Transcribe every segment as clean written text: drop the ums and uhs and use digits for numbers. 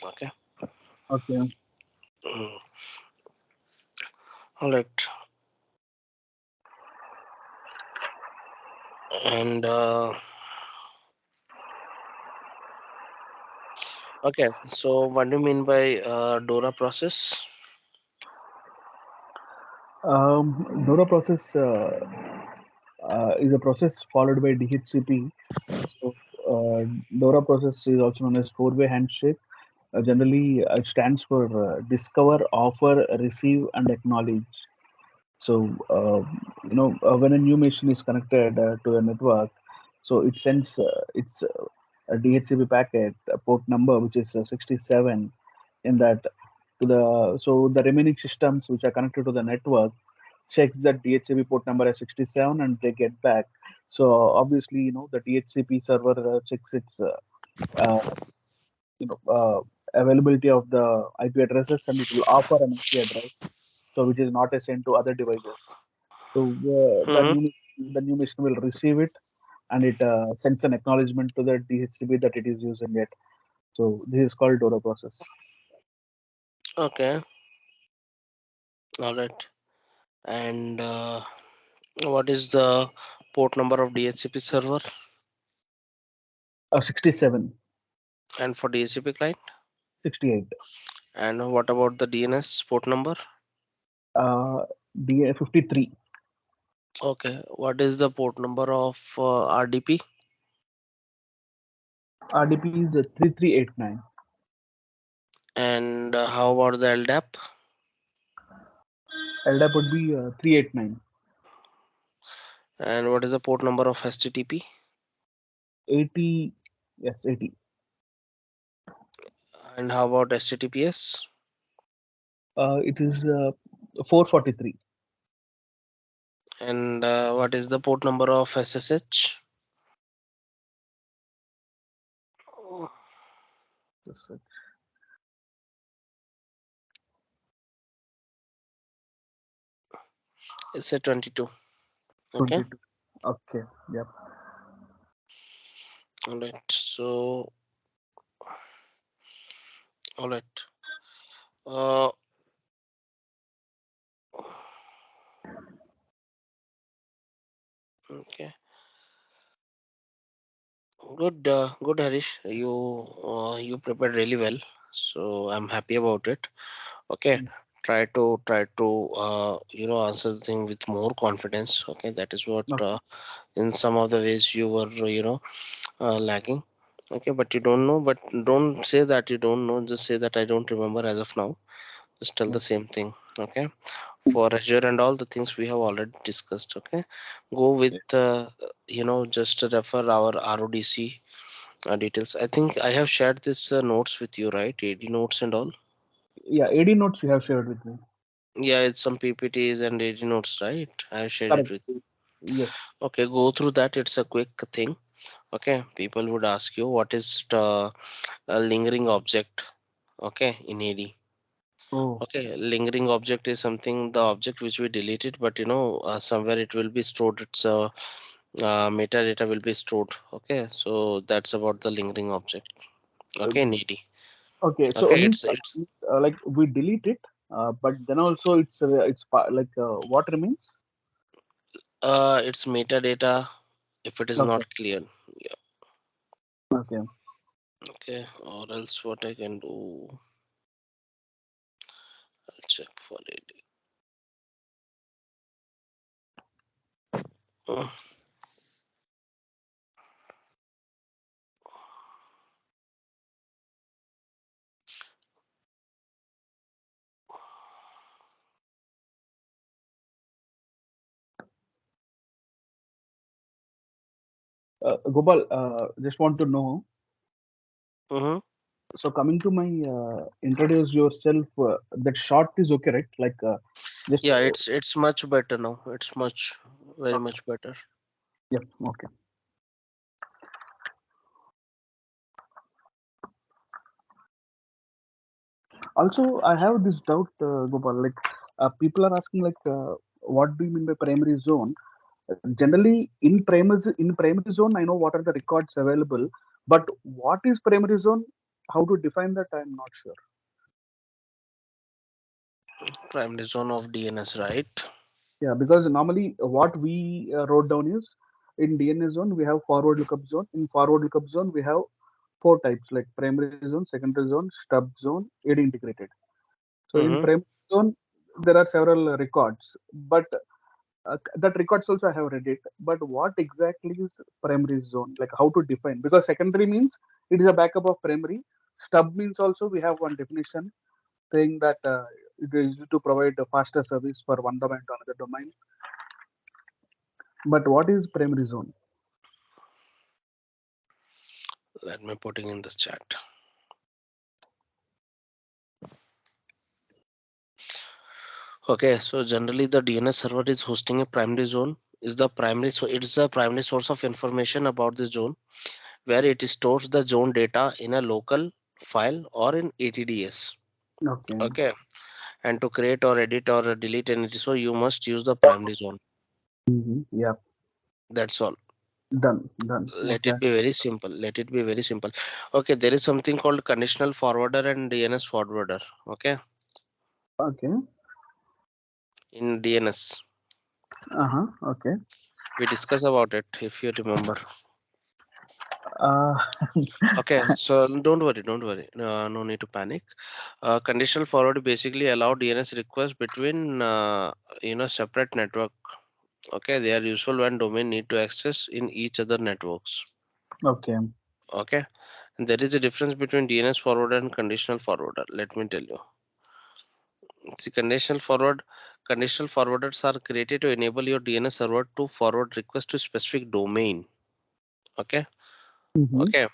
Okay. Okay. Mm. All right. And okay. So what do you mean by DORA process? DORA process is a process followed by DHCP. So DORA process is also known as four-way handshake. Generally, it stands for discover, offer, receive, and acknowledge. So when a new machine is connected to a network, so it sends its a DHCP packet, a port number which is 67 in that to the so the remaining systems which are connected to the network checks that DHCP port number as 67 and they get back. So obviously, the DHCP server checks its uh, availability of the IP addresses and it will offer an IP address, so which is not assigned to other devices. So Mm-hmm. the new machine will receive it and it sends an acknowledgement to the DHCP that it is using it. So this is called DORA process. Okay. All right. And what is the port number of DHCP server? 67, And for DHCP client? 68, And what about the DNS port number? DA 53, Okay. What is the port number of RDP? RDP is 3389, And how about the LDAP? LDAP would be 389, And what is the port number of HTTP? 80, yes, 80, And how about HTTPS? it is 443. And what is the port number of SSH? Yes, It's a 22. Okay. 22. Okay, yep. All right. So, all right. Uh, okay. Good. Good, Harish. You prepared really well. So I'm happy about it. Okay. Mm, Try to answer the thing with more confidence. Okay. That is what okay. in some of the ways you were lacking. Okay, but you don't know, but don't say that you don't know, just say that I don't remember as of now. Just tell the Okay. same thing. Okay, for Azure and all the things we have already discussed. Okay, go with just refer our RODC details. I think I have shared this notes with you, right? AD notes and all. Yeah, AD notes you have shared with me. Yeah, it's some PPTs and AD notes, right? I have shared it Correct. with you. Yes. Okay, go through that. It's a quick thing. Okay, people would ask you what is a lingering object. Okay, in AD. Oh, Okay, lingering object is something the object which we deleted, but somewhere it will be stored. It's metadata will be stored. Okay, so that's about the lingering object. uh, Okay, in AD. okay. So Okay, means it's like we delete it, but then also like what remains? it's metadata if it is Okay. not clear. Yeah. Okay. Okay, or else what I can do, I'll check for AD. Uh, Gopal, just want to know. mhm. So coming to my introduce yourself. That short is okay, right? Like just Yeah, it's much better now. It's much very okay. much better. Yep. Okay. Also, I have this doubt, Gopal. Like people are asking, like, what do you mean by primary zone? Generally, in primary zone, I know what are the records available, but what is primary zone? how to define that, I'm not sure. Primary zone of DNS, right? Yeah, because normally what we wrote down is in DNS zone we have forward lookup zone. In forward lookup zone we have four types like primary zone, secondary zone, stub zone, AD integrated. So in Mm-hmm. primary zone there are several records, but that records also I have read it. But what exactly is primary zone? Like how to define? Because secondary means it is a backup of primary. Stub means also we have one definition saying that it is used to provide a faster service for one domain to another domain. But what is primary zone? Let me putting in this chat. Okay, so generally the DNS server is hosting a primary zone. Is the primary so it's the primary source of information about the zone where it stores the zone data in a local file or in ATDS. Okay. Okay, and to create or edit or delete anything, so you must use the primary zone. Yeah. That's all. Done. Done. Let Okay. it be very simple. Let it be very simple. Okay, there is something called conditional forwarder and DNS forwarder. Okay, Okay. in DNS Uh-huh. Okay. we discuss about it if you remember. Uh, Okay, so don't worry. No need to panic. Conditional forward basically allow DNS requests between separate network. Okay, they are useful when domain need to access in each other networks. okay. Okay, and there is a difference between DNS forwarder and conditional forwarder. Let me tell you. See, conditional forwarders are created to enable your DNS server to forward requests to specific domain. Okay, Mm-hmm. okay,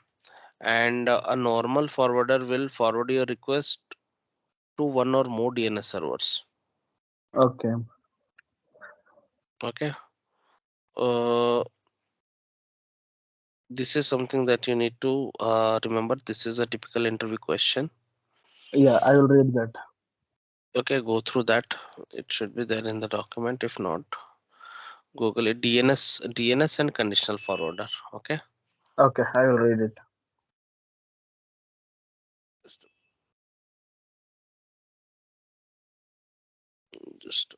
and a normal forwarder will forward your request to one or more DNS servers. Okay. Okay, uh, this is something that you need to remember. This is a typical interview question. Yeah, I will read that. Okay, go through that. It should be there in the document. If not, Google it. DNS and conditional forwarder. Okay, Okay, I will read it. just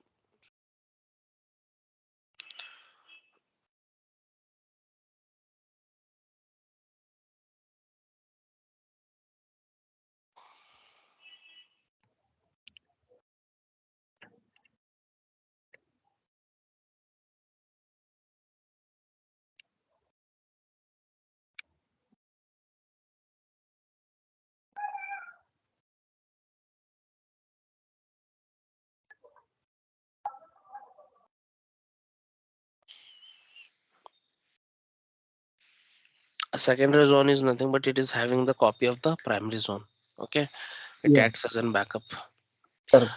a secondary zone is nothing but it is having the copy of the primary zone. Okay, it Yeah, acts as a backup. correct.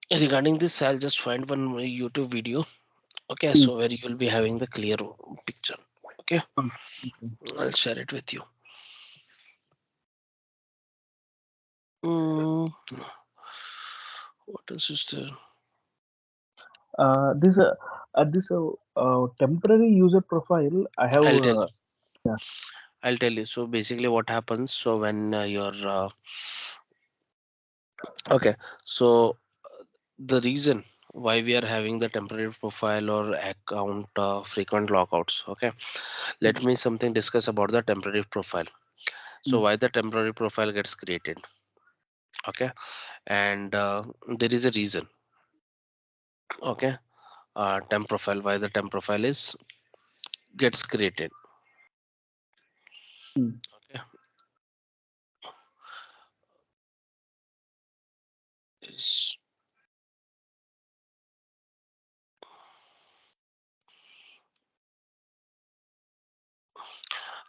Regarding this, I'll just find one YouTube video. Okay, Mm. so where you will be having the clear picture. Okay, Okay. Okay. I'll share it with you. Mm, what else is there? This temporary user profile I have. I'll tell you. Yeah. I'll tell you. So basically, what happens? So when you're okay, so the reason why we are having the temporary profile or account frequent logouts. Okay, let Mm. me something discuss about the temporary profile. So Mm. why the temporary profile gets created? Okay, and there is a reason. Okay, temp profile. Why the temp profile is gets created? Mm. Okay, is-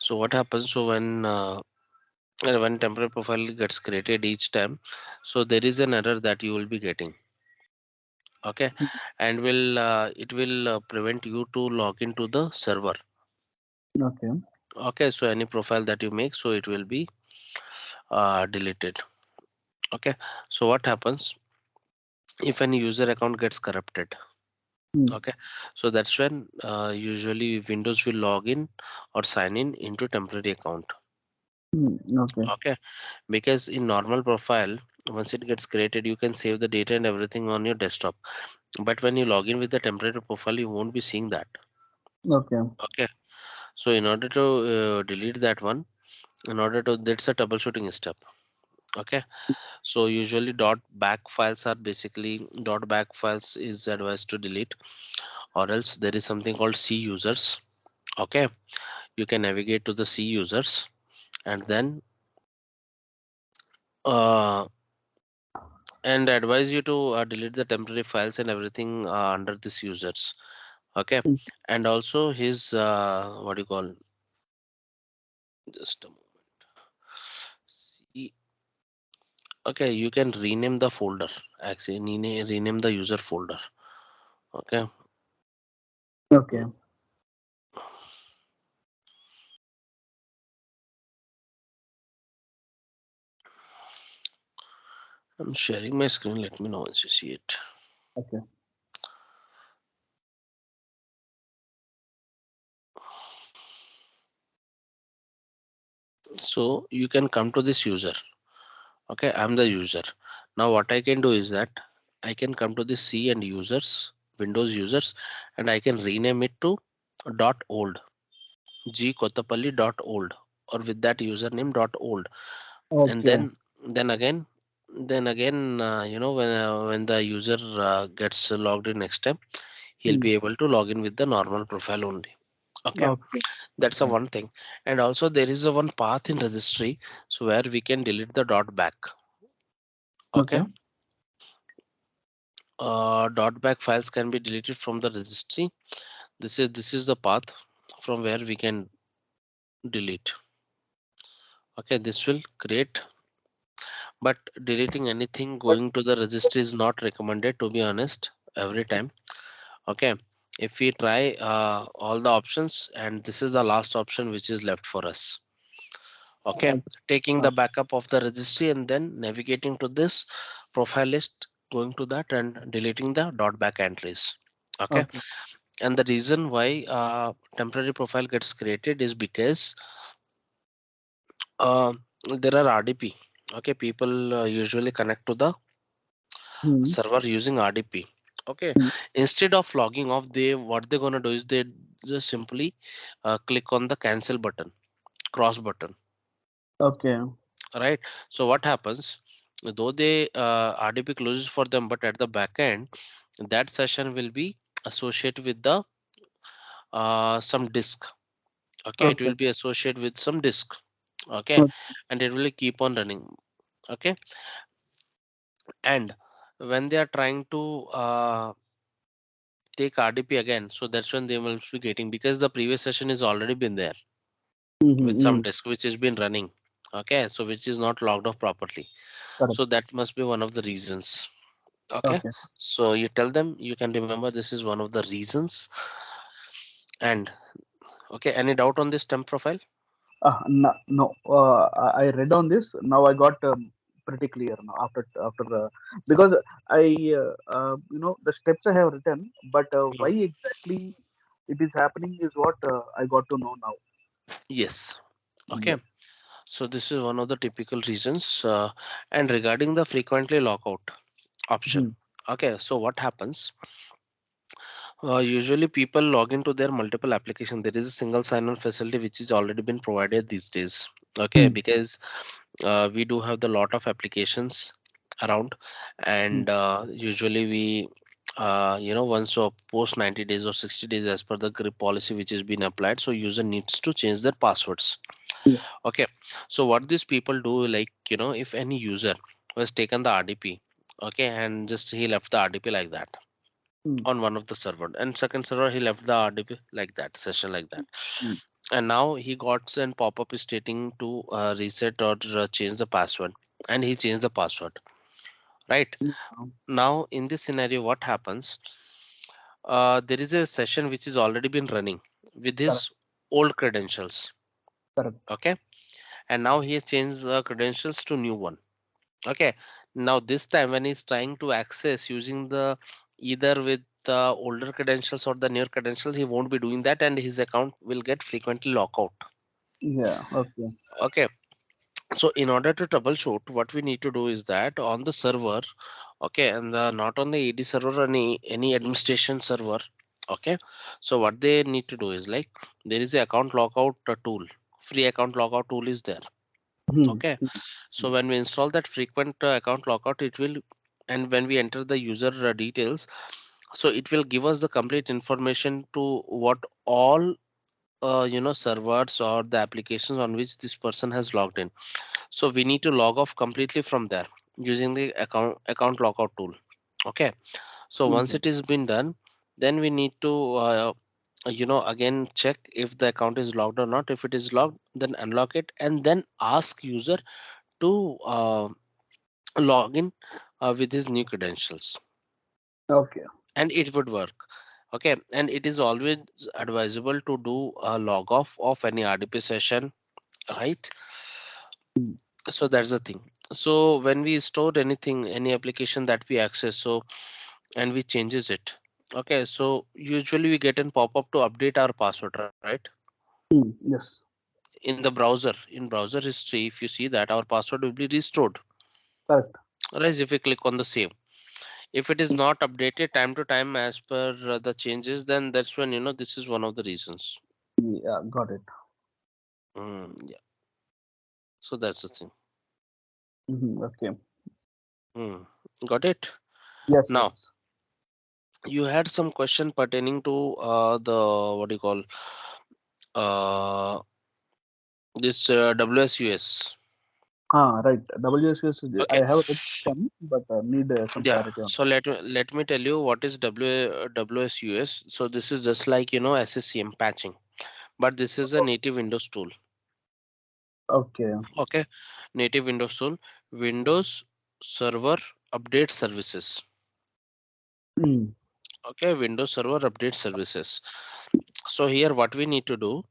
so what happens? So when temporary profile gets created each time, so there is an error that you will be getting. Okay, Mm. and will it will prevent you to log into the server. Okay. Okay, so any profile that you make, so it will be deleted. Okay, so what happens if any user account gets corrupted? Hmm. Okay, so that's when usually Windows will log in or sign in into temporary account. Hmm. Okay. Okay, because in normal profile, once it gets created, you can save the data and everything on your desktop. But when you log in with the temporary profile, you won't be seeing that. Okay. Okay, so in order to delete that one, in order to that's a troubleshooting step. Okay, so usually dot back files are basically dot back files is advised to delete, or else there is something called C users. Okay, you can navigate to the C users and then uh, and advise you to delete the temporary files and everything under this users. Okay, Hmm. and also his what do you call, just a moment. See, okay, you can rename the folder, actually rename the user folder. Okay, Okay. I'm sharing my screen, let me know once you see it. Okay. So you can come to this user. Okay, I'm the user. Now what I can do is that I can come to this C and users, Windows users, and I can rename it to dot old, G Kotapalli dot old, or with that username dot old. And Okay. then again, when the user gets logged in next time, he'll Hmm. be able to log in with the normal profile only. Okay, Okay. that's a Okay. one thing. And also there is a one path in registry, so where we can delete the dot back. Okay. Okay, dot back files can be deleted from the registry. This is the path from where we can delete. Okay, this will create, but deleting anything But going to the registry is not recommended, to be honest, every time. Okay, if we try all the options, and this is the last option which is left for us. Okay, okay. taking the Okay. backup of the registry and then navigating to this profile list, going to that and deleting the dot back entries. Okay, Okay. and the reason why temporary profile gets created is because uh, there are RDP. Okay, people usually connect to the Hmm. server using RDP. Okay, Hmm. instead of logging off, they what they're gonna do is they just simply click on the cancel button, cross button, Okay. right? So what happens? Though they RDP closes for them, but at the back end, that session will be associated with the some disk. Okay, it Okay. will be associated with some disk. Okay, Okay. and it will keep on running. Okay, and when they are trying to take RDP again, so that's when they will be getting, because the previous session is already been there with some Mm-hmm. disk which has been running. Okay, so which is not logged off properly. Correct. So that must be one of the reasons. Okay, Okay. so you tell them, you can remember this is one of the reasons. And okay, any doubt on this temp profile? No, no. I read on this. Now I got pretty clear now after because I the steps I have written, but why Mhm. exactly it is happening is what I got to know now. Yes. Okay, Yes. so this is one of the typical reasons. And regarding the frequently lockout option, Hmm. okay, so what happens? Usually people log into their multiple application. There is a single sign-on facility which is already been provided these days. Okay, Hmm. because we do have the lot of applications around, Hmm. and usually we once or post 90 days or 60 days as per the grip policy which is being applied, so user needs to change their passwords. Yes. Okay, so what these people do, like, if any user was taken the RDP, okay, and just he left the RDP like that Hmm. on one of the server, and second server he left the RDP like that, session like that, Hmm. and now he got an pop-up stating to reset or change the password, and he changed the password, right? Hmm. Now in this scenario what happens, there is a session which is already been running with Correct. his old credentials. Correct. Okay, and now he has changed the credentials to new one. Okay, now this time when he's trying to access using the either with the older credentials or the newer credentials, he won't be doing that, and his account will get frequently lock out. Yeah. Okay. Okay, so in order to troubleshoot, what we need to do is that on the server, okay, and not on the AD server, any administration server, okay. So what they need to do is like, there is a account lockout tool, free account lockout tool is there, Hmm. okay. So when we install that frequent account lockout, it will, and when we enter the user details, so it will give us the complete information to what all servers or the applications on which this person has logged in. So we need to log off completely from there using the account lockout tool, okay. So once Okay. it is been done, then we need to again check if the account is logged or not. If it is logged, then unlock it and then ask user to log in with his new credentials, Okay. and it would work, okay. And it is always advisable to do a log off of any RDP session, right? Hmm. So that's the thing. So when we stored anything, any application that we access, so and we changes it, okay, so usually we get a pop-up to update our password, right? Hmm. Yes. In the browser, in browser history, if you see that, our password will be restored, Correct. right? If we click on the save, if it is Hmm. not updated time to time as per the changes, then that's when this is one of the reasons. Yeah. Got it. Yeah, so that's the thing. Hmm. Okay. Hmm. Got it. Yes. Now Yes. you had some question pertaining to the, what do you call, uh this WSUS. Ah. Right. WSS. I Okay, have read some, but need some yeah. clarity on. So let me tell you what is WSUS. So this is just like SSCM patching, but this is a native Windows tool. Okay. Okay, native Windows tool, Windows Server Update Services. Hmm. Okay, Windows Server Update Services. So here what we need to do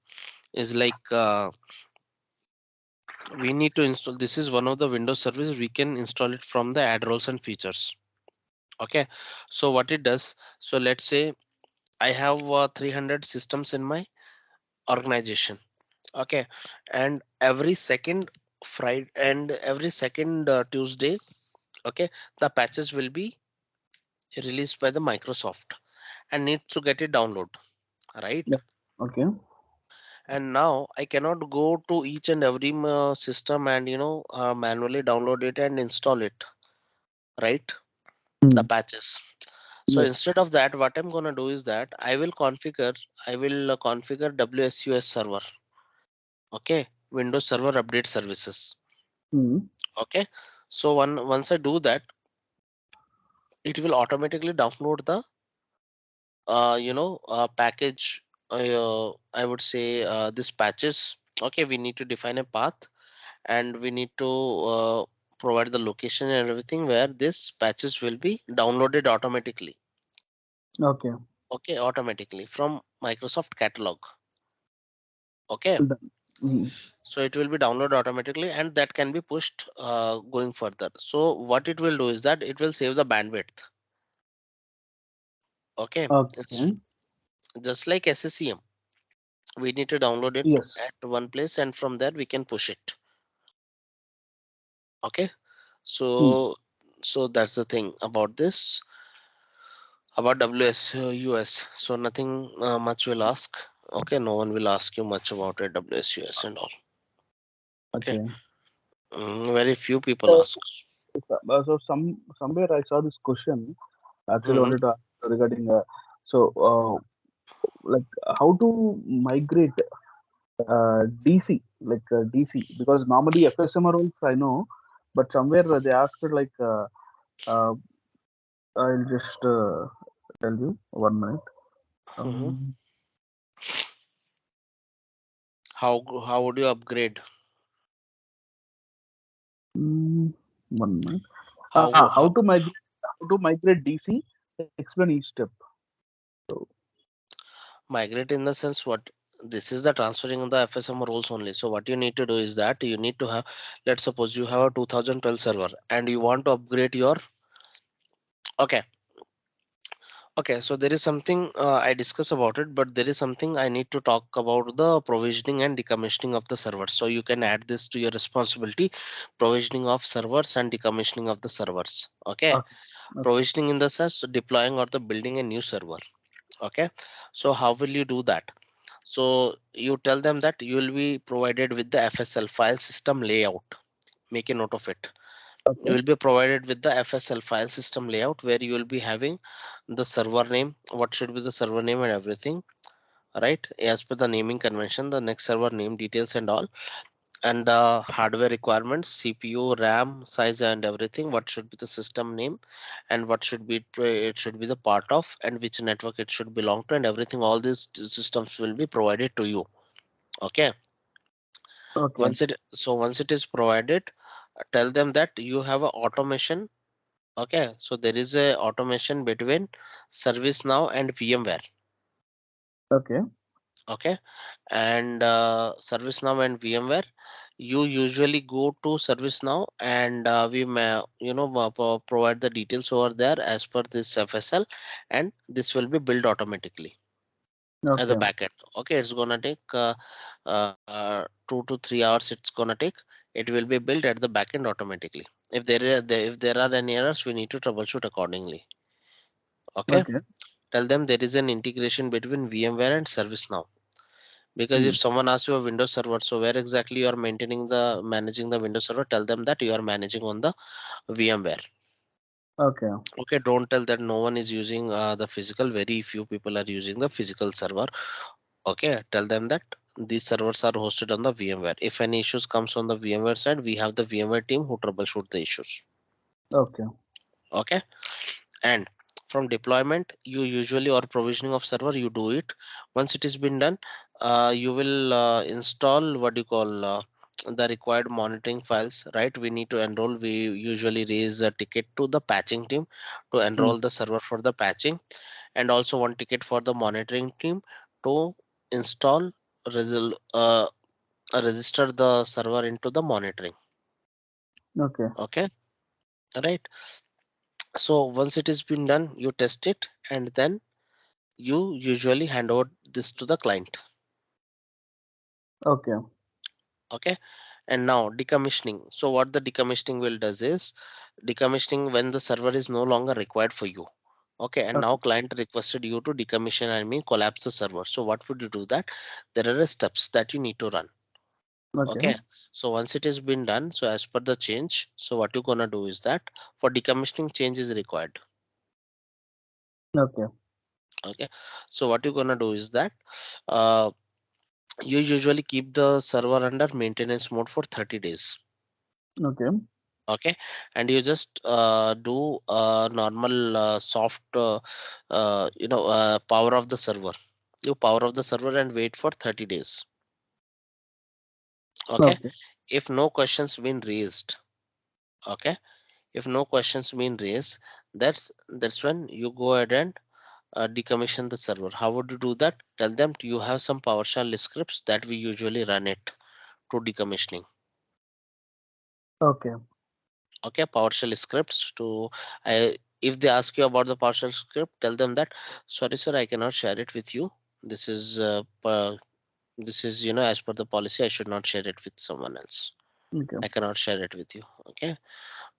is like, we need to install. This is one of the Windows service. We can install it from the add roles and features. Okay, so what it does. So let's say I have 300 systems in my organization, okay, and every second Friday and every second Tuesday, okay, the patches will be released by the Microsoft and need to get it download, right? Yeah. Okay. And now I cannot go to each and every system and manually download it and install it, right? The Hmm. patches. So Yes. instead of that, what I'm gonna do is that I will configure WSUS server, okay, Windows Server Update Services, Hmm. okay. So once I do that, it will automatically download the package. I would say this patches. Okay, we need to define a path and we need to provide the location and everything where this patches will be downloaded automatically. Okay. Okay, automatically from Microsoft catalog. Okay, Done. Hmm. so it will be downloaded automatically and that can be pushed going further. So what it will do is that it will save the bandwidth. Okay, it's Okay. just like SCCM. We need to download it Yes. at one place and from there we can push it. Okay, Hmm. so that's the thing about this, about WSUS. So nothing much will ask. Okay, no one will ask you much about it, WSUS and all. Okay, Okay. very few people So, ask. somewhere I saw this question. Actually, I Hmm. wanted to ask regarding so like how to migrate DC, like DC, because normally FSM roles I know, but somewhere they asked like uh, I'll just tell you 1 minute. Hmm. Um, How would you upgrade? mm, 1 minute. How How to migrate DC? Explain each step. So, migrate in the sense what? This is the transferring of the FSM roles only. So what you need to do is that you need to have, let's suppose you have a 2012 server and you want to upgrade your, okay, Okay, so there is something I discuss about it, but there is something I need to talk about the provisioning and decommissioning of the servers. So you can add this to your responsibility, provisioning of servers and decommissioning of the servers. Okay, Okay. Okay. provisioning in the sense deploying or the building a new server. Okay, so how will you do that? So you tell them that you will be provided with the FSL file system layout. Make a note of it. You Okay. will be provided with the FSL file system layout where you will be having the server name, what should be the server name and everything, right? As per the naming convention, the next server name details and all, and hardware requirements, CPU, RAM size and everything, what should be the system name and what should be it should be the part of and which network it should belong to and everything. All these systems will be provided to you. Okay. Okay. Once it is provided, tell them that you have a automation. Okay, so there is a automation between ServiceNow and VMware. Okay. Okay, and ServiceNow and VMware, you usually go to ServiceNow and we may provide the details over there as per this FSL, and this will be built automatically at the Okay. back end. Okay, it's gonna take 2 to 3 hours. It's gonna take. It will be built at the back end automatically. If there are any errors, we need to troubleshoot accordingly. Okay, Okay. tell them there is an integration between VMware and ServiceNow. Because Hmm. if someone asks you a Windows server, so where exactly you are managing the Windows server, tell them that you are managing on the VMware. Okay. Okay, don't tell that no one is using the physical. Very few people are using the physical server. Okay, tell them that these servers are hosted on the VMware. If any issues comes on the VMware side, we have the VMware team who troubleshoot the issues. Okay. Okay, and from deployment you usually or provisioning of server you do it. Once it has been done, you will install what you call the required monitoring files, right? We need to enroll, we usually raise a ticket to the patching team to Hmm. enroll the server for the patching, and also one ticket for the monitoring team to install resol- uh, register the server into the monitoring. Okay. Okay, right. So once it has been done, you test it and then you usually hand over this to the client. Okay. Okay, and now decommissioning. So what the decommissioning will does is decommissioning when the server is no longer required for you. Okay, and now Okay. client requested you to decommission, I mean collapse the server. So what would you do that? There are steps that you need to run. Okay. Okay, so once it has been done, so as per the change, so what you're gonna do is that for decommissioning change is required. Okay. Okay, so what you're gonna do is that uh, you usually keep the server under maintenance mode for 30 days. Okay. Okay, and you just do normal soft power of the server. You power of the server and wait for 30 days. Okay, Okay. if no questions been raised. Okay, if no questions been raised, that's when you go ahead and decommission the server. How would you do that? Tell them you have some PowerShell scripts that we usually run it to decommissioning. Okay. Okay, PowerShell scripts to if they ask you about the PowerShell script, tell them that sorry sir, I cannot share it with you. This is this is as per the policy, I should not share it with someone else. Okay. I cannot share it with you. Okay,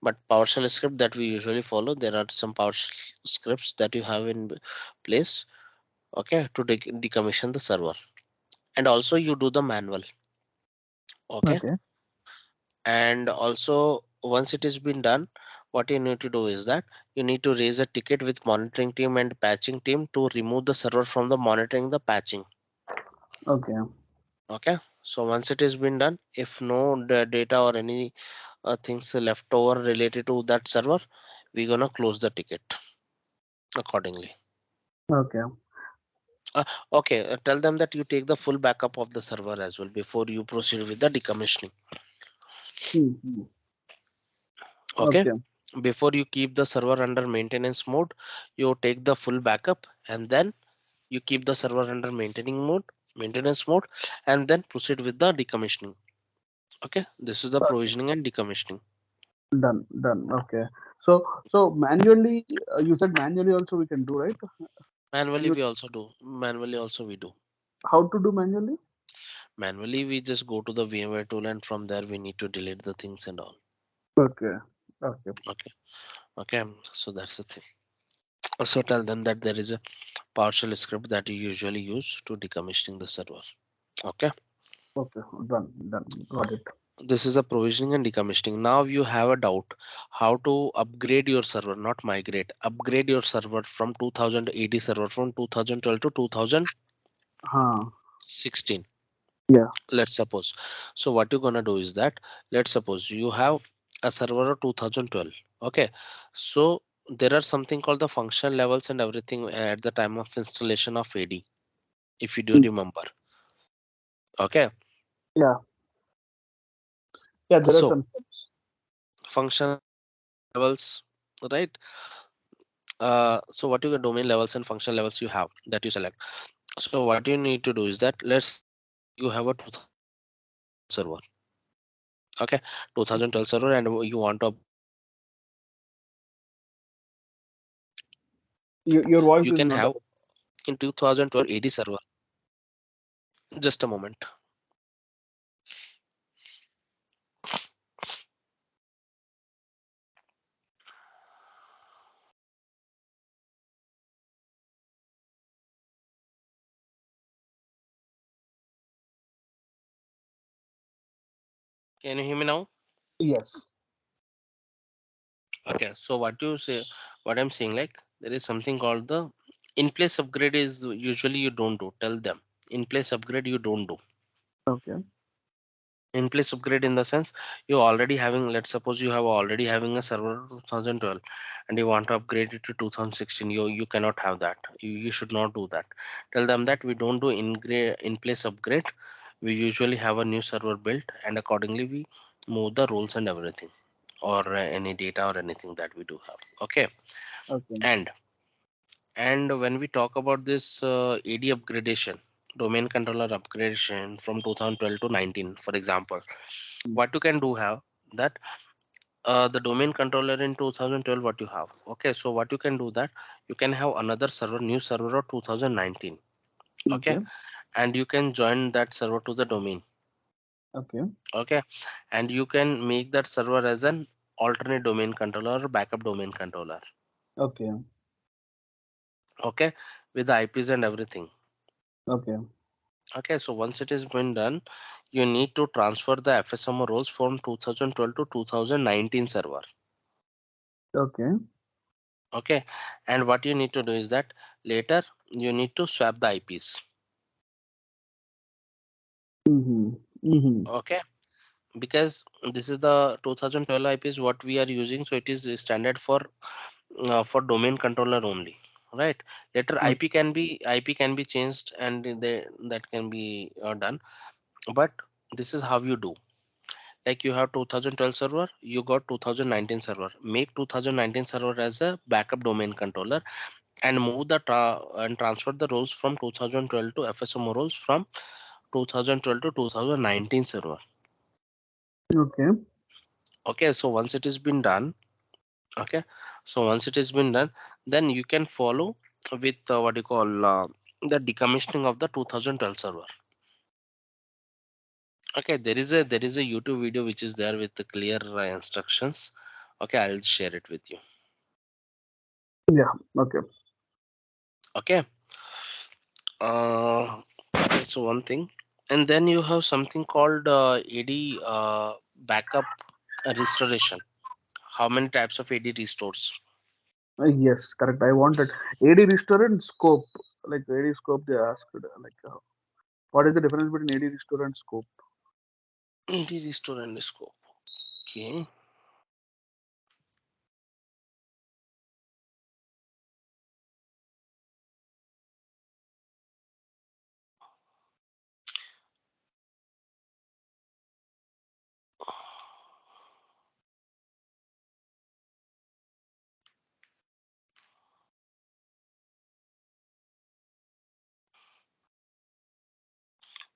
but PowerShell script that we usually follow, there are some PowerShell scripts that you have in place. Okay, to decommission the server, and also you do the manual. Okay, Okay. and also once it has been done, what you need to do is that you need to raise a ticket with monitoring team and patching team to remove the server from the monitoring the patching. Okay. Okay, so once it has been done, if no data or any things left over related to that server, we're gonna close the ticket accordingly. Okay. uh, okay, tell them that you take the full backup of the server as well before you proceed with the decommissioning. Hmm. Hmm. Okay, Okay. before you keep the server under maintenance mode, you take the full backup and then you keep the server under maintenance mode, and then proceed with the decommissioning. Okay, this is the Okay. provisioning and decommissioning. Done. Done. Okay. So manually, you said manually also we can do, right? Can Manually you we also do. Manually also we do. how to do manually? Manually we just go to the VMware tool and from there we need to delete the things and all. Okay. Okay. Okay. Okay. So that's the thing. So tell them that there is a PowerShell script that you usually use to decommissioning the server. Okay. Okay. Done. Done. Got it. This is a provisioning and decommissioning. Now you have a doubt how to upgrade your server, not migrate. Upgrade your server from 2000 AD server from 2012 to 2016. Huh. Yeah. Let's suppose. So what you're gonna do is that let's suppose you have a server of 2012. Okay. So there are something called the function levels and everything at the time of installation of AD. If you do Mm. remember. Okay. Yeah. Yeah. There are So some steps. function levels, right? So what you domain levels and function levels you have that you select. So what you need to do is that let's suppose you have a 2012 server. Okay, 2012 server and you want to upgrade it to 2016. Your voice You is can not have audible. in 2012 AD server. Just a moment. Can you hear me now? Yes. Okay, so what you say, what I'm saying, like there is something called the in place upgrade is usually you don't do. Tell them in place upgrade you don't do. Okay. In place upgrade in the sense you already having, let's suppose you have already having a server 2012 and you want to upgrade it to 2016. You cannot have that. You should not do that. Tell them that we don't do in place upgrade. We usually have a new server built and accordingly we move the roles and everything or any data or anything that we do have. Okay. Okay. And when we talk about this AD upgradation, domain controller upgradation from 2012 to 19 for example, Mm. what you can do have that the domain controller in 2012 what you have. Okay, so what you can do that you can have another server, new server of 2019. Okay, Okay. and you can join that server to the domain. Okay. Okay, and you can make that server as an alternate domain controller or backup domain controller. Okay. Okay, with the IPs and everything. Okay. Okay, so once it has been done, you need to transfer the FSMO roles from 2012 to 2019 server. Okay. Okay, and what you need to do is that later you need to swap the IPs. Mm-hmm. Mm-hmm. Okay, because this is the 2012 IPs what we are using, so it is standard for domain controller only, right? Later Okay. IP can be changed and that can be done, but this is how you do. Like you have 2012 server, you got 2019 server. Make 2019 server as a backup domain controller and move and transfer the roles from 2012 to FSMO roles from 2012 to 2019 server. Okay. Okay, so once it has been done, okay, so once it has been done, then you can follow with what you call the decommissioning of the 2012 server. Okay, there is a YouTube video which is there with the clear instructions. Okay, I'll share it with you. Yeah. Okay. Okay, okay, so one thing, and then you have something called AD backup restoration. How many types of AD restores? Yes, correct. I wanted AD restore and scope. Like AD scope, they asked like what is the difference between AD restore and scope? AD restore and scope. Okay,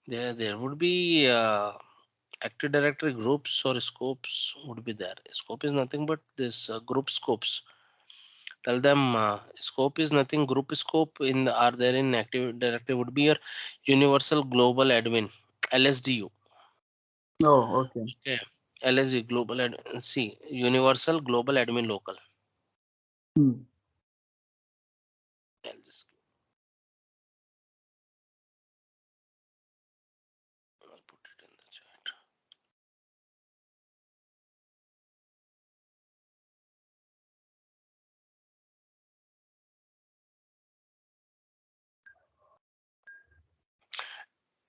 there would be. Active Directory groups or scopes would be there. Scope is nothing but this group scopes. Tell them scope is nothing. Group scope in are there in Active Directory would be your Universal Global Admin (LSDU). Oh, okay. Okay, LSD Global see Universal Global Admin Local. Hmm. I'll just I'll put it in the chat.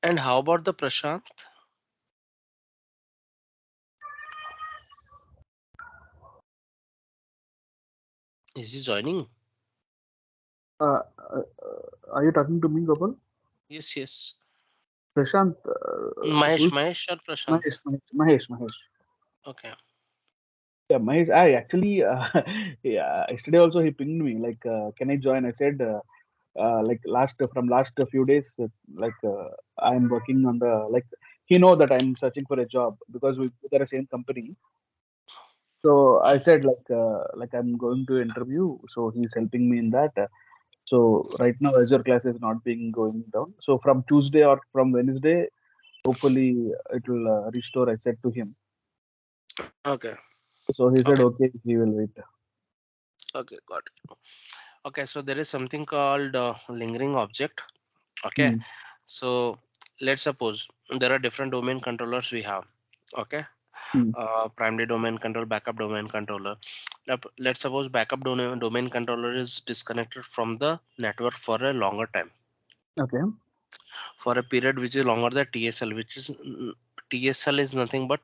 And how about the Prashant? Is he joining? Are you talking to me, Gopal? Yes, yes. Prashant, Mahesh, who's Mahesh or Prashant? Mahesh. Okay. Yeah, Mahesh. I actually, yeah, yesterday also he pinged me like, can I join? I said, like last few days, I'm working on the like he know that I'm searching for a job because we both are the same company. So I Mm. said like I'm going to interview, so he's helping me in that. So right now Azure class is not being going down. So from Tuesday or from Wednesday, hopefully it will restore. I said to him. Okay. So he Okay. said okay, he will wait. Okay. Got it. Okay. So there is something called lingering object. Okay. Hmm. So let's suppose there are different domain controllers we have. Okay. Hmm. Primary domain control, backup domain controller. Let's suppose backup domain controller is disconnected from the network for a longer time, Okay. for a period which is longer than TSL, which is TSL is nothing but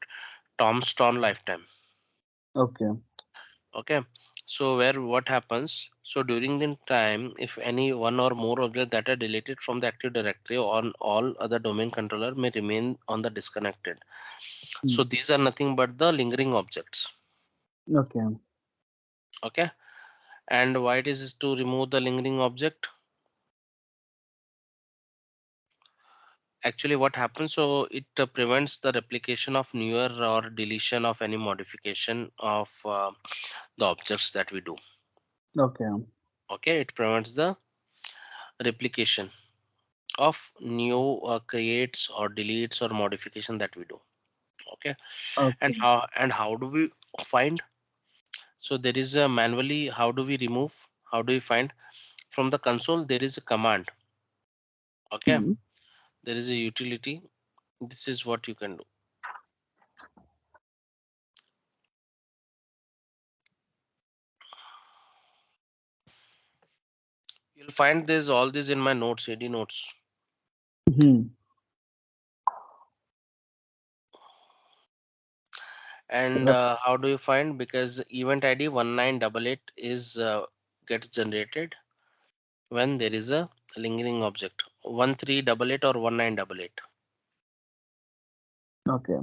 Tombstone lifetime. Okay. Okay. So where what happens? So during the time, if any one or more object that are deleted from the Active Directory on all other domain controller may remain on the disconnected. Hmm. So these are nothing but the lingering objects. Okay. Okay. And why it is to remove the lingering object? Actually, what happens? So it prevents the replication of newer or deletion of any modification of the objects that we do. Okay. Okay. It prevents the replication of new creates or deletes or modification that we do. Okay. And Okay. how do we find? So there is a manually, how do we remove, how do we find? From the console there is a command. Okay. Hmm. There is a utility. This is what you can do. You'll find this all this in my notes, AD notes. Hmm. And Yep. how do you find? Because event ID 1988 is gets generated when there is a lingering object 1388 or 1988. Okay.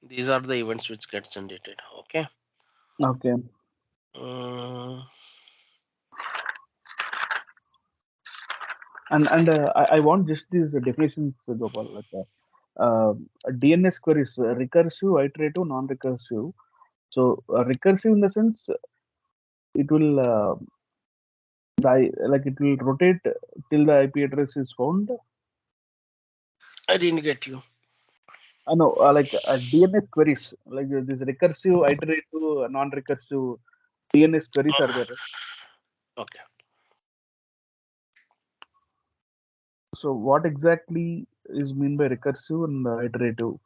These are the events which gets generated. Okay. Okay. Mm, And I want just these definitions, Gopal. DNS queries, recursive, iterative, non-recursive. So recursive in the sense it will it will rotate till the IP address is found. I didn't get you. No, DNS queries, like this recursive, iterative, non-recursive DNS queries are there. Okay. So what exactly is mean by recursive and iterative?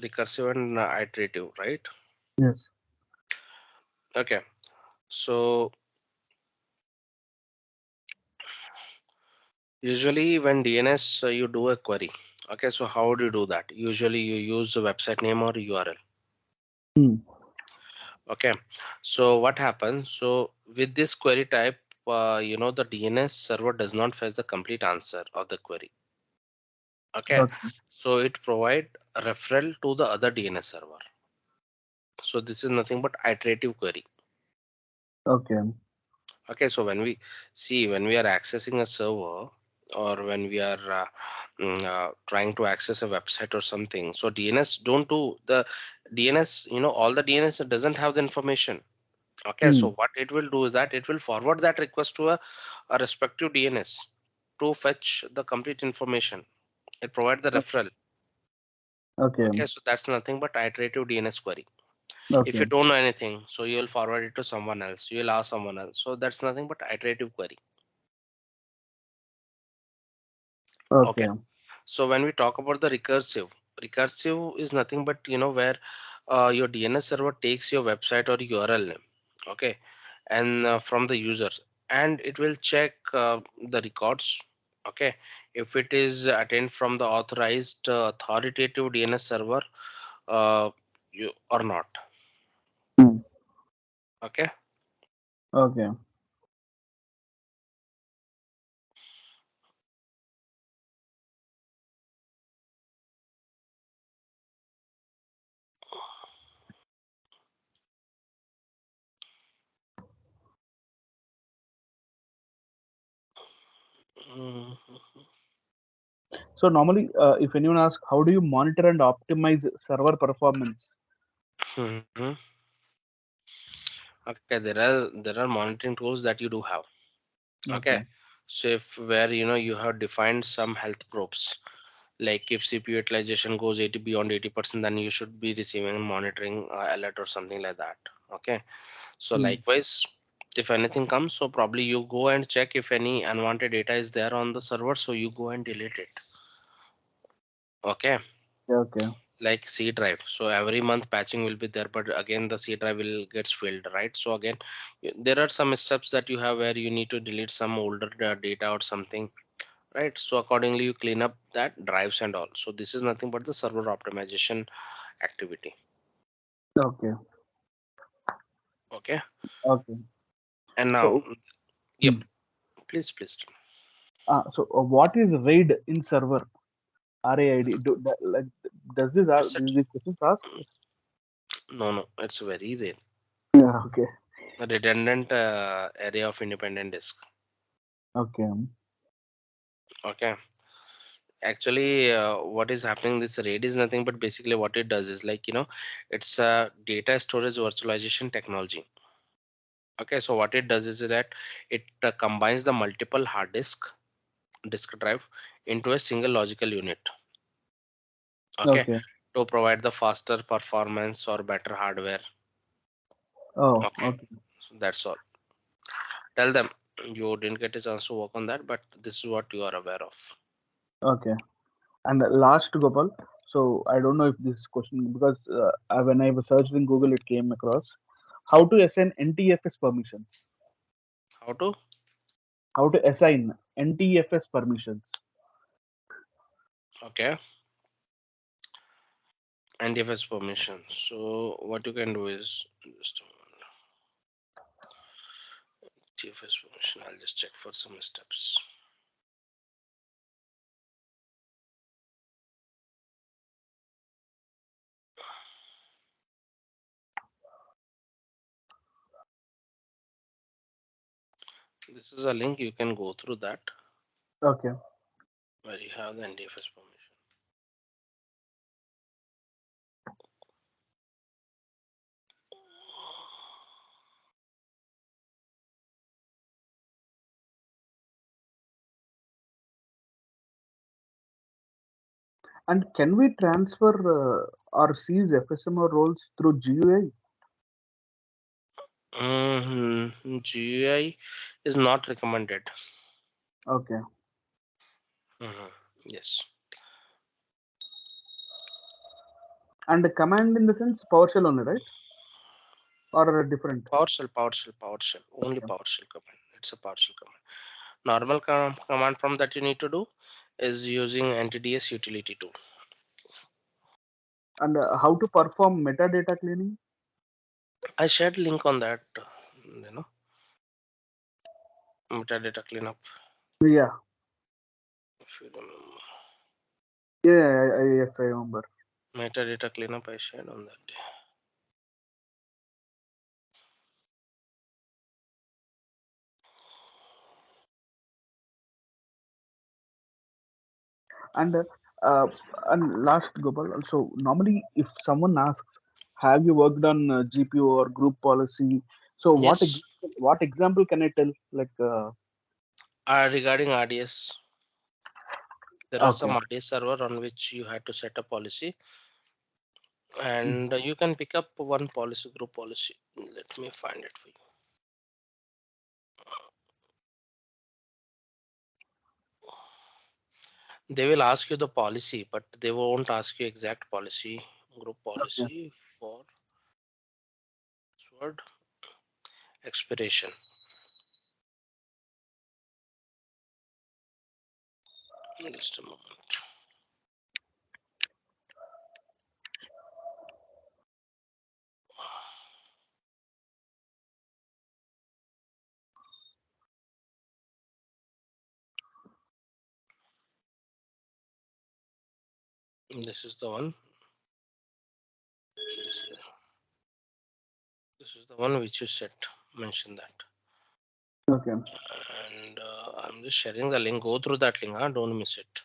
Recursive and iterative, right? Yes. Okay. So usually when DNS you do a query. Okay. So how do you do that? Usually you use the website name or URL. Hmm. Okay. So what happens? So with this query type, the DNS server does not fetch the complete answer of the query. Okay, Okay. so it provide a referral to the other DNS server. So this is nothing but iterative query. Okay. Okay, so when we see, when we are accessing a server, or when we are trying to access a website or something, so DNS don't do the DNS, all the DNS doesn't have the information. Okay, Hmm. so what it will do is that it will forward that request to a respective DNS to fetch the complete information. It provide the referral. Okay. Okay, so that's nothing but iterative DNS query. If Okay. you don't know anything, so you will forward it to someone else, you will ask someone else, so that's nothing but iterative query. Okay, Okay. so when we talk about the recursive is nothing but where your DNS server takes your website or URL name, okay, and from the users, and it will check the records, okay, if it is attained from the authorized authoritative DNS server, uh, or not. Hmm. Okay. Okay. Mhm. So normally, if anyone asks, how do you monitor and optimize server performance? Mhm. Okay, there are monitoring tools that you do have. Okay, Okay. so if where you have defined some health probes, like if CPU utilization goes 80 beyond 80%, then you should be receiving monitoring alert or something like that. Okay, so Hmm. likewise, if anything comes, so probably you go and check if any unwanted data is there on the server, so you go and delete it. Okay, Okay. like C drive, so every month patching will be there, but again the C drive will gets filled, right? So again, there are some steps that you have where you need to delete some older data or something, right? So accordingly you clean up that drives and all. So this is nothing but the server optimization activity. Okay. Okay, Okay. and now, So, yep, hmm. please. What is RAID in server? RAID. Does this It's a these questions ask? no, it's very rare. Yeah. Okay. A redundant area of independent disk. Okay. Okay, actually what is happening, this RAID is nothing but basically what it does is like it's a data storage virtualization technology. Okay, so what it does is that it combines the multiple hard disk drive into a single logical unit. Okay, Okay. to provide the faster performance or better hardware. Oh. Okay, Okay. so that's all. Tell them you didn't get a chance to work on that, but this is what you are aware of. Okay. And last, Gopal. So I don't know if this question, because when I was searched in Google, it came across how to assign NTFS permissions. How to? How to assign NTFS permissions. Okay, NDFS permission. So what you can do is just TFS permission. I'll just check for some steps. This is a link, you can go through that Okay. where you have the NDFS permission. And can we transfer or seize FSMO roles through GUI? GUI is not recommended. Okay. Mhm. Yes, And the command in the sense PowerShell only, right? Or different? PowerShell. Only Okay. PowerShell command. It's a PowerShell command. Normal command prompt that you need to do is using NTDS utility tool. And how to perform metadata cleaning? I shared link on that. You know, metadata cleanup. Yeah. If you remember. Yeah, yes, I remember. Metadata cleanup I shared on that day. And uh, and last, Gopal, also normally if someone asks, have you worked on GPO or group policy? So Yes, what example can I tell? Like, regarding RDS, there are okay. some RDS server on which you had to set a policy, and Mhm. you can pick up one policy, group policy. Let me find it for you. They will ask you the policy, but they won't ask you exact policy. Group Okay. policy for password expiration. Just a moment. This is the one. This, this is the one which you set. Mention that. Okay. And I'm just sharing the link. Go through that link. Huh? Don't miss it.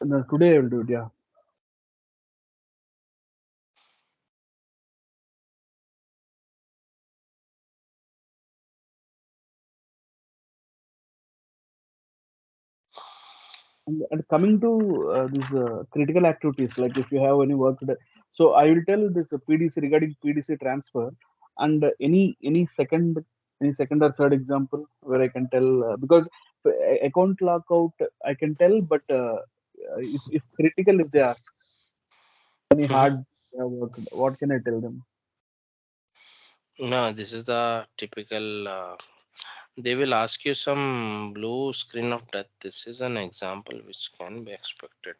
No, today I will do it. Yeah. And coming to these critical activities, like if you have any work, so I will tell this PDC regarding PDC transfer, and any second or third example where I can tell because account lockout I can tell, but if critical, if they ask any Mhm. hard work, what can I tell them? No, this is the typical. They will ask you some blue screen of death. This is an example which can be expected.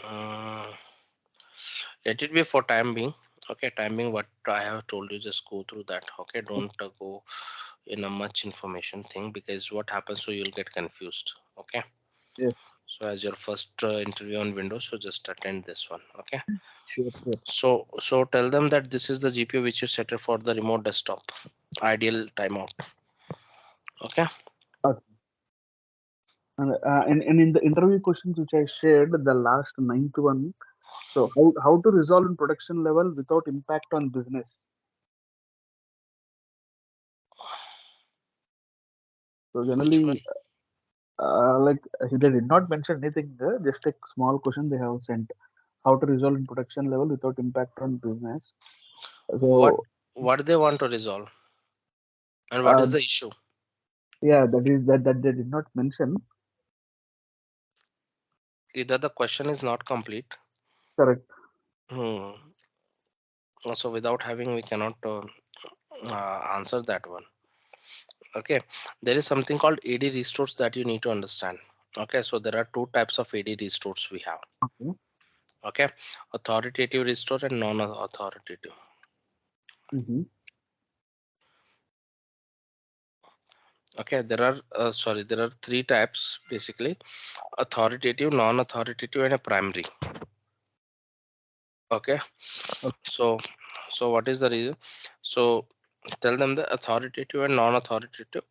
Uh, Let it be for time being. Okay, time being what I have told you, just go through that. Okay, don't go in a much information thing, because what happens, so you'll get confused. Okay, Yes, so as your first interview on Windows, so just attend this one. Okay, sure, sure. so tell them that this is the GPU which you set it for the remote desktop. Ideal timeout. Okay. Okay. And in the interview questions which I shared, the last ninth one. So how to resolve in production level without impact on business? So Which one? generally, like they did not mention anything there. Just a small question they have sent. How to resolve in production level without impact on business? What So what they want to resolve, and what uh, is the issue? yeah, that they did not mention. Either the question is not complete. Correct. Hmm. So without having, we cannot answer that one. Okay, there is something called AD restores that you need to understand. Okay, so there are two types of AD restores we have. Okay. Okay, authoritative restore and non-authoritative. Mm-hmm. Okay, there are there are three types basically: authoritative, non-authoritative, and a primary. Okay, Okay. so what is the reason? So tell them the authoritative and non-authoritative.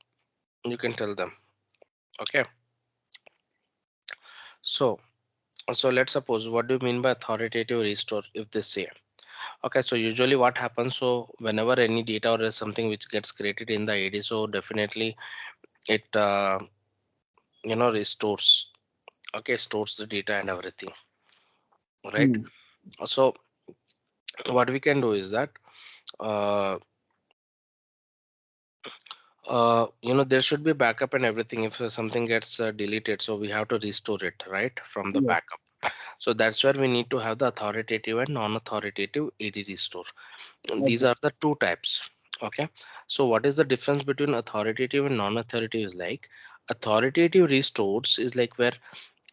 You can tell them. Okay, so let's suppose, what do you mean by authoritative restore? If they say, okay, so usually what happens, so whenever any data or something which gets created in the AD, so definitely it restores. Okay, stores the data and everything, right? Mm. So what we can do is that uh, there should be backup and everything. If something gets deleted, so we have to restore it, right, from the Yes. backup. So that's where we need to have the authoritative and non-authoritative AD restore. These Okay. are the two types. Okay, so what is the difference between authoritative and non-authoritative? Is like, authoritative restores is like where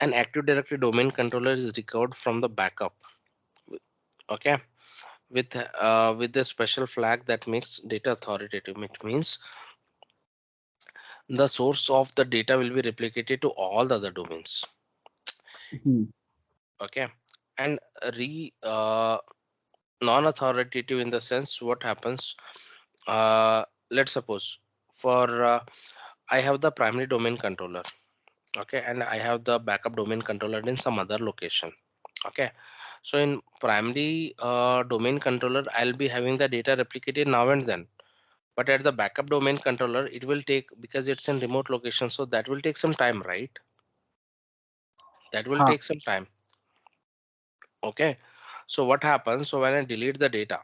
an active directory domain controller is recovered from the backup. Okay, with the special flag that makes data authoritative. It means the source of the data will be replicated to all the other domains. Mm-hmm. Okay, and re non-authoritative in the sense what happens. Uh, let's suppose for I have the primary domain controller. Okay, and I have the backup domain controller in some other location. Okay, so in primary domain controller I'll be having the data replicated now and then, but at the backup domain controller it will take, because it's in remote location, so that will take some time, right? That will Huh. take some time. Okay, so what happens, so when I delete the data,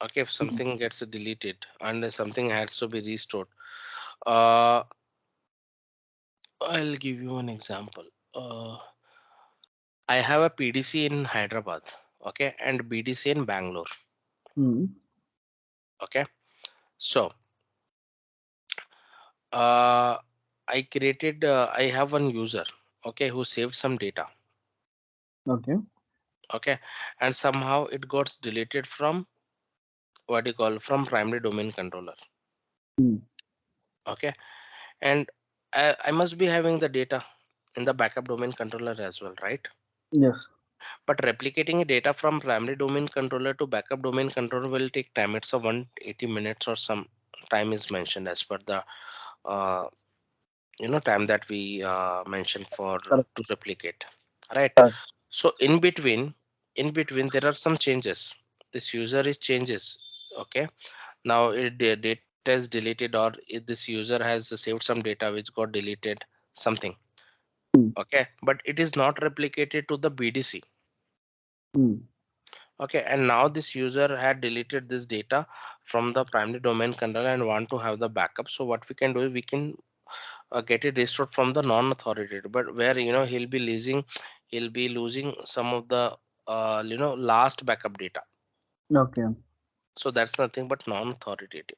okay, if Mm. something gets deleted and something has to be restored, uh I'll give you an example. I have a PDC in Hyderabad, okay, and BDC in Bangalore. Mm. Okay, so uh, I have one user, okay, who saved some data, Okay. okay, and somehow it got deleted from what you call from primary domain controller, Mm. okay, and I must be having the data in the backup domain controller as well, right? Yes. But replicating data from primary domain controller to backup domain controller will take time. It's a 180 minutes or some time is mentioned as per the uh, time that we mentioned for Correct. to replicate, right? Correct. So in between there are some changes. This user is changes. Okay, now the data is deleted, or if this user has saved some data which got deleted, something. Mm. Okay, but it is not replicated to the BDC. Mm. Okay, and now this user had deleted this data from the primary domain controller and want to have the backup. So what we can do is we can get it restored from the non-authoritative, but where he'll be losing some of the last backup data. Okay. So that's nothing but non-authoritative.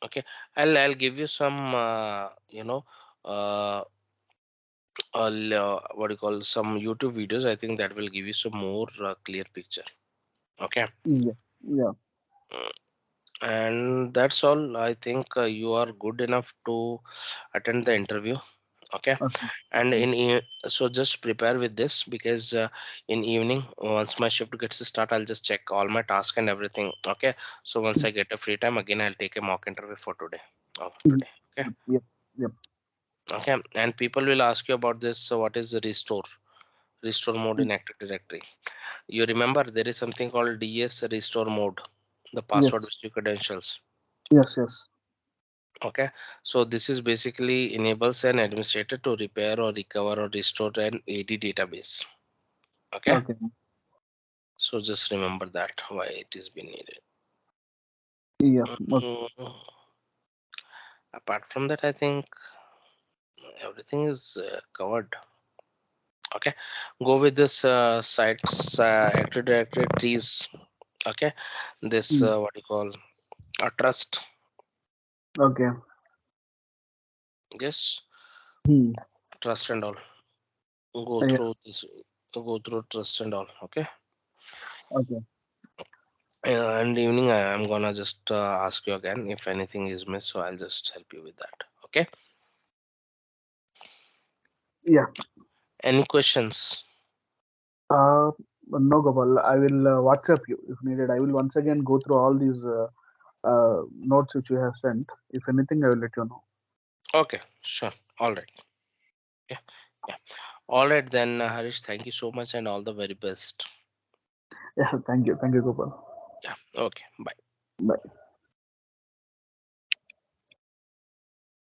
Okay, I'll give you some uh, what do you call, some YouTube videos. I think that will give you some more clear picture. Okay. Yeah. Yeah. And that's all. I think you are good enough to attend the interview. Okay, Okay. and Okay. so just prepare with this, because in evening once my shift gets start, I'll just check all my task and everything. Okay, so once Mm. I get a free time again, I'll take a mock interview for today. Mm. Today. Okay. Yep. Yep. Yep. Okay, and people will ask you about this. So what is the restore mode Mm. in active directory? You remember there is something called DS restore mode, the password Yes. with your credentials. Yes. Yes. Okay, so this is basically enables an administrator to repair or recover or restore an AD database. Okay, Okay. so just remember that why it is being needed. Yeah. Okay. Mhm. Apart from that, I think everything is covered. Okay, go with this sites active directory trees. Okay, this Mm. what you call a trust. Okay. Yes, Hmm. trust and all. Go Yeah. through this. Go through trust and all. Okay. Okay. And evening, I'm gonna just ask you again if anything is missed, so I'll just help you with that. Okay. Yeah. Any questions? Uh, no, Gopal. I will WhatsApp you if needed. I will once again go through all these notes which you have sent. If anything, I will let you know. Okay, sure. All right. Yeah, yeah. All right then, Harish. Thank you so much, and all the very best. Yeah. Thank you. Thank you, Gopal. Yeah. Okay. Bye. Bye.